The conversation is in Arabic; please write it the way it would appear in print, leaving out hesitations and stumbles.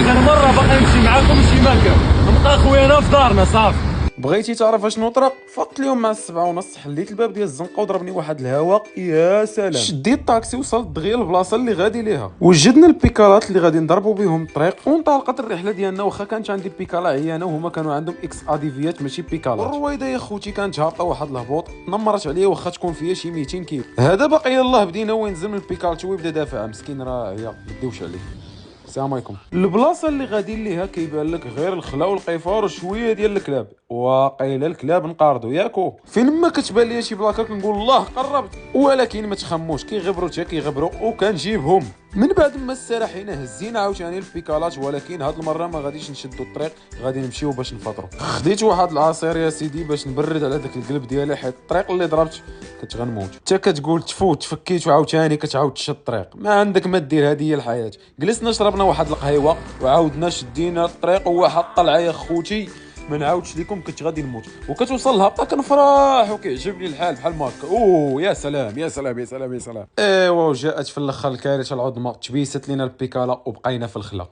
انا مره باقي نمشي معاكم شي مكان نبقى خوينا في دارنا صافي. بغيتي تعرف اشنو طرق؟ فقت اليوم مع 7:30 حليت الباب ديال الزنقه وضربني واحد الهواء يا سلام. شديت الطاكسي وصلت دغيا للبلاصه اللي غادي ليها، وجدنا البيكالات اللي غادي نضربوا بهم الطريق، وانطلقت الرحله ديالنا. واخا كانت عندي بيكالا عيانه وهما كانوا عندهم اكس اديفيات ماشي بيكالات. الرويده يا خوتي كانت هابطه واحد الهبوط نمرت عليا واخا تكون فيها شي 200 كيلو. هذا باقي يلاه بدينا وين نزل من البيكال تو يبدا دافع مسكين راه عيا مديوش عليه. السلام عليكم. البلاصه اللي غادي ليها كيبان لك غير الخلا والقيفار وشويه ديال الكلاب، واقيلا الكلاب نقارضوا ياكو. فين ما كتبان ليا شي بلاكه كنقول الله قربت، ولكن ما تخموش كيغبروا حتى كيغبروا وكنجيبهم. من بعد ما استراحينا هزينا عاوتاني البيكالات، ولكن هاد المره ما غاديش نشدوا الطريق، غادي نمشيو باش نفطروا. خديت واحد العصير يا سيدي باش نبرد على داك القلب ديالي، حيت الطريق اللي ضربت كنت غنموت. حتى كتقول تفوت تفكيت وعاوتاني كتعاود تشد الطريق، ما عندك ما دير، هذه هي الحياه. جلسنا شربنا واحد القهيوه وعاودنا شدينا الطريق، وواحد طلعه يا خوتي ما نعاودش لكم كنت غادي نموت. وكتوصل الهبطه كنفرح وكيعجبني الحال بحال ما هكا. اوه يا سلام يا سلام يا سلام يا سلام. ايوا وجاءت في الاخر الكارثه العظمى، تبيست لينا البيكالا وبقينا في الخلا.